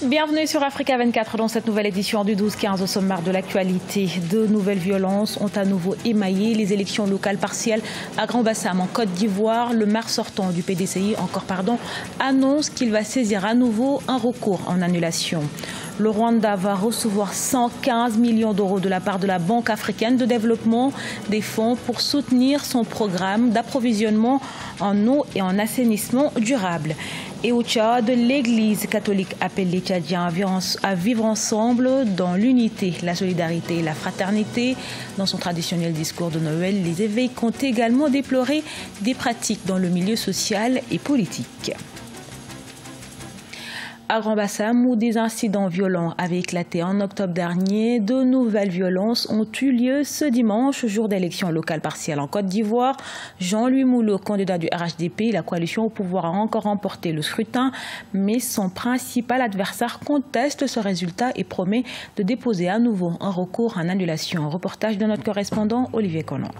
Bienvenue sur Africa 24 dans cette nouvelle édition du 12-15 au sommaire de l'actualité. De nouvelles violences ont à nouveau émaillé les élections locales partielles à Grand-Bassam en Côte d'Ivoire. Le maire sortant du PDCI, annonce qu'il va saisir à nouveau un recours en annulation. Le Rwanda va recevoir 115 millions d'euros de la part de la Banque africaine de développement, des fonds pour soutenir son programme d'approvisionnement en eau et en assainissement durable. Et au Tchad, l'Église catholique appelle les Tchadiens à vivre ensemble dans l'unité, la solidarité et la fraternité. Dans son traditionnel discours de Noël, les évêques ont également déploré des pratiques dans le milieu social et politique. À Grand-Bassam, où des incidents violents avaient éclaté en octobre dernier, de nouvelles violences ont eu lieu ce dimanche, jour d'élection locale partielle en Côte d'Ivoire. Jean-Louis Moulot, candidat du RHDP, la coalition au pouvoir, a encore remporté le scrutin, mais son principal adversaire conteste ce résultat et promet de déposer à nouveau un recours en annulation. Reportage de notre correspondant Olivier Conan.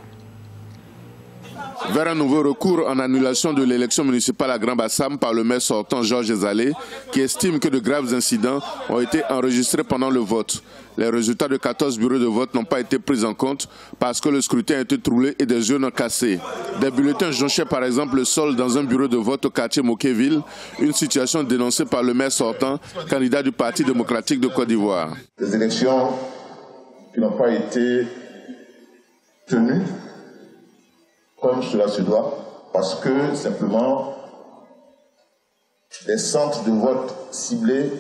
Vers un nouveau recours en annulation de l'élection municipale à Grand-Bassam par le maire sortant Georges Ezalé, qui estime que de graves incidents ont été enregistrés pendant le vote. Les résultats de 14 bureaux de vote n'ont pas été pris en compte parce que le scrutin a été troublé et des urnes cassées. Des bulletins jonchaient par exemple le sol dans un bureau de vote au quartier Mokéville, une situation dénoncée par le maire sortant, candidat du Parti démocratique de Côte d'Ivoire. Des élections qui n'ont pas été tenues comme cela se doit, parce que simplement des centres de vote ciblés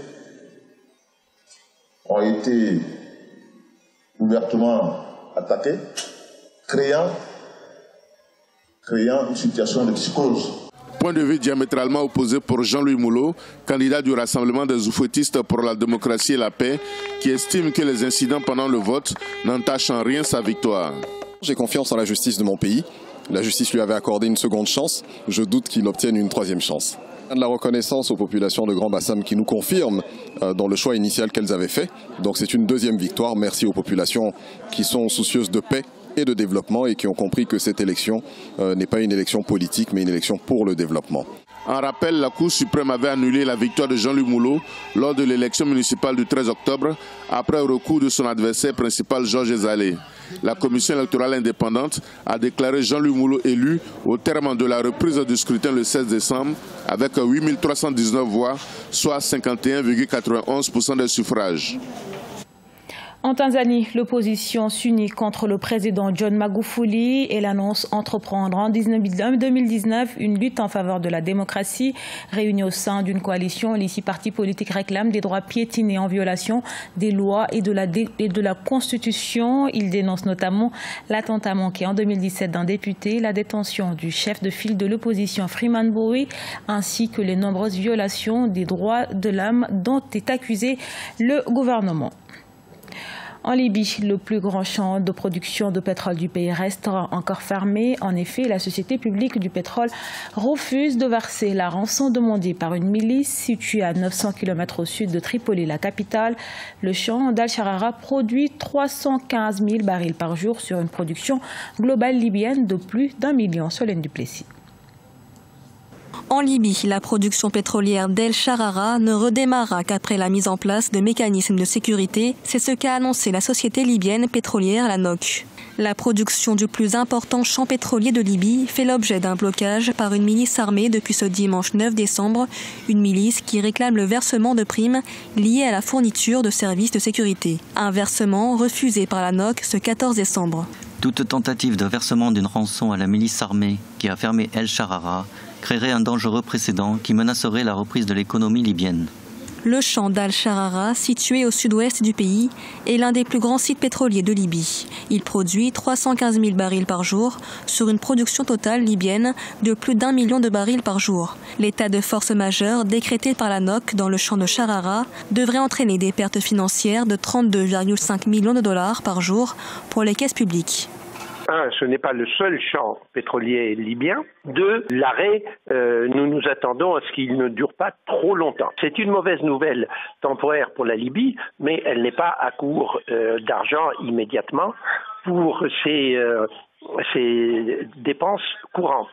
ont été ouvertement attaqués, créant une situation de psychose. Point de vue diamétralement opposé pour Jean-Louis Moulot, candidat du Rassemblement des oufouettistes pour la démocratie et la paix, qui estime que les incidents pendant le vote n'entachent en rien sa victoire. J'ai confiance en la justice de mon pays. La justice lui avait accordé une seconde chance. Je doute qu'il obtienne une troisième chance. De la reconnaissance aux populations de Grand-Bassam qui nous confirment dans le choix initial qu'elles avaient fait. Donc c'est une deuxième victoire. Merci aux populations qui sont soucieuses de paix et de développement et qui ont compris que cette élection n'est pas une élection politique mais une élection pour le développement. En rappel, la Cour suprême avait annulé la victoire de Jean-Louis Moulot lors de l'élection municipale du 13 octobre après un recours de son adversaire principal Georges Ezalé. La commission électorale indépendante a déclaré Jean-Louis Moulot élu au terme de la reprise du scrutin le 16 décembre avec 8 319 voix, soit 51,91% des suffrages. En Tanzanie, l'opposition s'unit contre le président John Magufuli et l'annonce entreprendre en 2019 une lutte en faveur de la démocratie. Réunis au sein d'une coalition, les 6 partis politiques réclament des droits piétinés en violation des lois et de la Constitution. Ils dénoncent notamment l'attentat manqué en 2017 d'un député, la détention du chef de file de l'opposition Freeman Mbowe, ainsi que les nombreuses violations des droits de l'homme dont est accusé le gouvernement. En Libye, le plus grand champ de production de pétrole du pays reste encore fermé. En effet, la société publique du pétrole refuse de verser la rançon demandée par une milice située à 900 km au sud de Tripoli, la capitale. Le champ d'Al-Sharara produit 315 000 barils par jour sur une production globale libyenne de plus d'1 million. Solène Duplessis. En Libye, la production pétrolière d'El Sharara ne redémarrera qu'après la mise en place de mécanismes de sécurité. C'est ce qu'a annoncé la société libyenne pétrolière, la NOC. La production du plus important champ pétrolier de Libye fait l'objet d'un blocage par une milice armée depuis ce dimanche 9 décembre. Une milice qui réclame le versement de primes liées à la fourniture de services de sécurité. Un versement refusé par la NOC ce 14 décembre. Toute tentative de versement d'une rançon à la milice armée qui a fermé El Sharara créerait un dangereux précédent qui menacerait la reprise de l'économie libyenne. Le champ d'Al-Sharara, situé au sud-ouest du pays, est l'un des plus grands sites pétroliers de Libye. Il produit 315 000 barils par jour sur une production totale libyenne de plus d'1 million de barils par jour. L'état de force majeure décrété par la NOC dans le champ de Sharara devrait entraîner des pertes financières de 32,5 millions de dollars par jour pour les caisses publiques. Ce n'est pas le seul champ pétrolier libyen. 2, l'arrêt, nous nous attendons à ce qu'il ne dure pas trop longtemps. C'est une mauvaise nouvelle temporaire pour la Libye, mais elle n'est pas à court d'argent immédiatement pour ces ses dépenses courantes.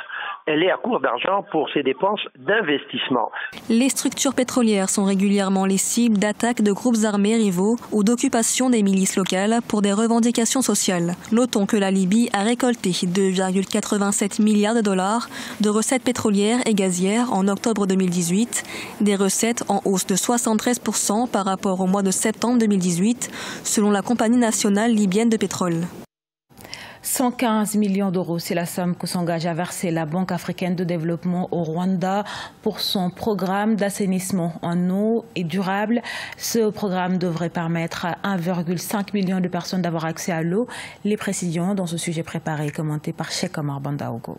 Elle est à court d'argent pour ses dépenses d'investissement. Les structures pétrolières sont régulièrement les cibles d'attaques de groupes armés rivaux ou d'occupation des milices locales pour des revendications sociales. Notons que la Libye a récolté 2,87 milliards de dollars de recettes pétrolières et gazières en octobre 2018, des recettes en hausse de 73% par rapport au mois de septembre 2018, selon la Compagnie nationale libyenne de pétrole. 115 millions d'euros, c'est la somme que s'engage à verser la Banque africaine de développement au Rwanda pour son programme d'assainissement en eau et durable. Ce programme devrait permettre à 1,5 million de personnes d'avoir accès à l'eau. Les précisions dans ce sujet préparé et commenté par Cheikh Omar Bandaogo.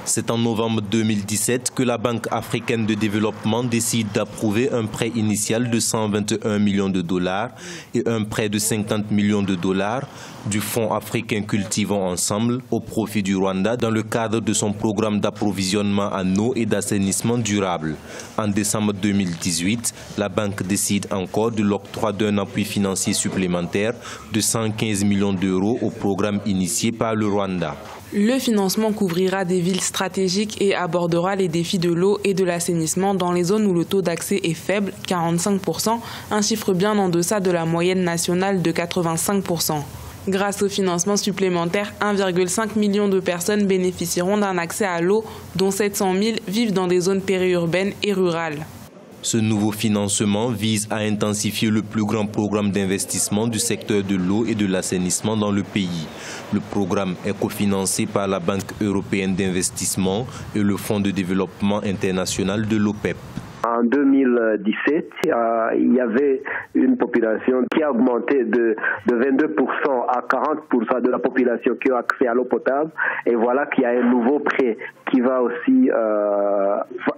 C'est en novembre 2017 que la Banque africaine de développement décide d'approuver un prêt initial de 121 millions de dollars et un prêt de 50 millions de dollars du Fonds africain Cultivons Ensemble au profit du Rwanda dans le cadre de son programme d'approvisionnement en eau et d'assainissement durable. En décembre 2018, la banque décide encore de l'octroi d'un appui financier supplémentaire de 115 millions d'euros au programme initié par le Rwanda. Le financement couvrira des villes stratégiques et abordera les défis de l'eau et de l'assainissement dans les zones où le taux d'accès est faible, 45%, un chiffre bien en deçà de la moyenne nationale de 85%. Grâce au financement supplémentaire, 1,5 million de personnes bénéficieront d'un accès à l'eau, dont 700 000 vivent dans des zones périurbaines et rurales. Ce nouveau financement vise à intensifier le plus grand programme d'investissement du secteur de l'eau et de l'assainissement dans le pays. Le programme est cofinancé par la Banque européenne d'investissement et le Fonds de développement international de l'OPEP. En 2017, il y avait une population qui a augmenté de 22% à 40% de la population qui a accès à l'eau potable. Et voilà qu'il y a un nouveau prêt qui va aussi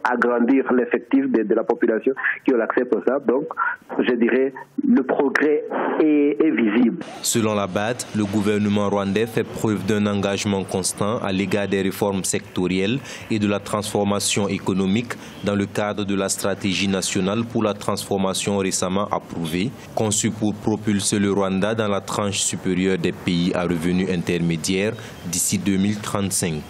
agrandir l'effectif de la population qui a l'accès potable. Donc, je dirais, le progrès est visible. Selon la BAD, le gouvernement rwandais fait preuve d'un engagement constant à l'égard des réformes sectorielles et de la transformation économique dans le cadre de la stratégie nationale pour la transformation récemment approuvée, conçue pour propulser le Rwanda dans la tranche supérieure des pays à revenus intermédiaires d'ici 2035.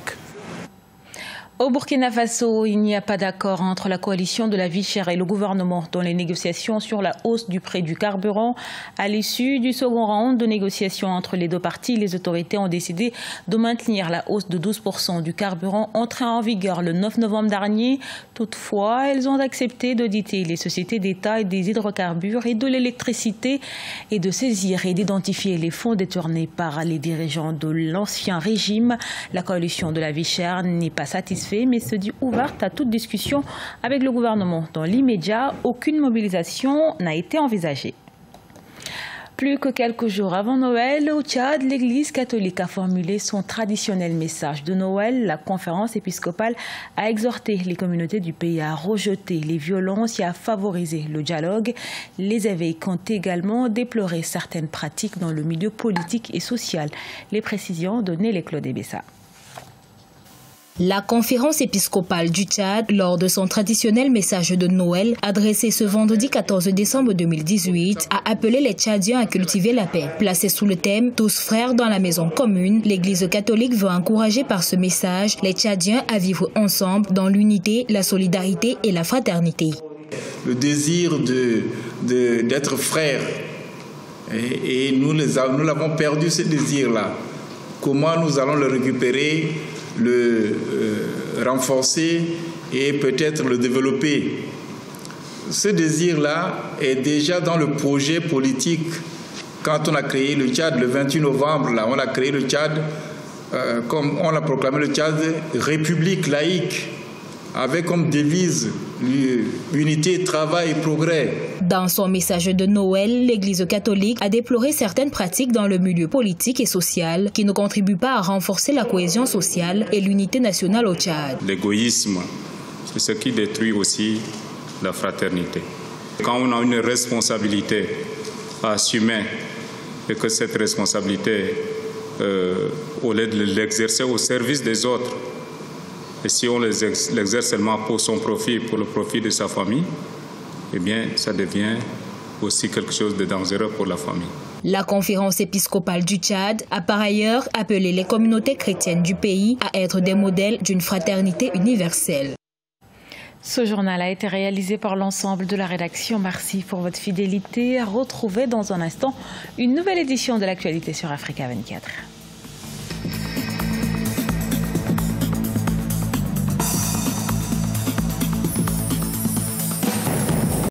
Au Burkina Faso, il n'y a pas d'accord entre la coalition de la vie chère et le gouvernement dans les négociations sur la hausse du prix du carburant. À l'issue du second round de négociations entre les deux parties, les autorités ont décidé de maintenir la hausse de 12% du carburant entrée en vigueur le 9 novembre dernier. Toutefois, elles ont accepté d'auditer les sociétés d'État et des hydrocarbures et de l'électricité et de saisir et d'identifier les fonds détournés par les dirigeants de l'ancien régime. La coalition de la vie chère n'est pas satisfaite, mais se dit ouverte à toute discussion avec le gouvernement. Dans l'immédiat, aucune mobilisation n'a été envisagée. Plus que quelques jours avant Noël, au Tchad, l'Église catholique a formulé son traditionnel message de Noël. La conférence épiscopale a exhorté les communautés du pays à rejeter les violences et à favoriser le dialogue. Les évêques ont également déploré certaines pratiques dans le milieu politique et social. Les précisions de Nélé Claude Bessa. La conférence épiscopale du Tchad, lors de son traditionnel message de Noël, adressé ce vendredi 14 décembre 2018, a appelé les Tchadiens à cultiver la paix. Placé sous le thème « Tous frères dans la maison commune », l'Église catholique veut encourager par ce message les Tchadiens à vivre ensemble dans l'unité, la solidarité et la fraternité. Le désir d'être frères, et nous l'avons perdu ce désir-là. Comment nous allons le récupérer, le renforcer et peut-être le développer. Ce désir-là est déjà dans le projet politique. Quand on a créé le Tchad, le 28 novembre, là, on a créé le Tchad, comme on a proclamé le Tchad, république laïque, avec comme devise unité, travail, progrès. Dans son message de Noël, l'Église catholique a déploré certaines pratiques dans le milieu politique et social qui ne contribuent pas à renforcer la cohésion sociale et l'unité nationale au Tchad. L'égoïsme, c'est ce qui détruit aussi la fraternité. Quand on a une responsabilité à assumer et que cette responsabilité, au lieu de l'exercer au service des autres, et si on l'exerce seulement pour son profit, pour le profit de sa famille, eh bien, ça devient aussi quelque chose de dangereux pour la famille. La conférence épiscopale du Tchad a par ailleurs appelé les communautés chrétiennes du pays à être des modèles d'une fraternité universelle. Ce journal a été réalisé par l'ensemble de la rédaction. Merci pour votre fidélité. À retrouver dans un instant une nouvelle édition de l'actualité sur Africa 24.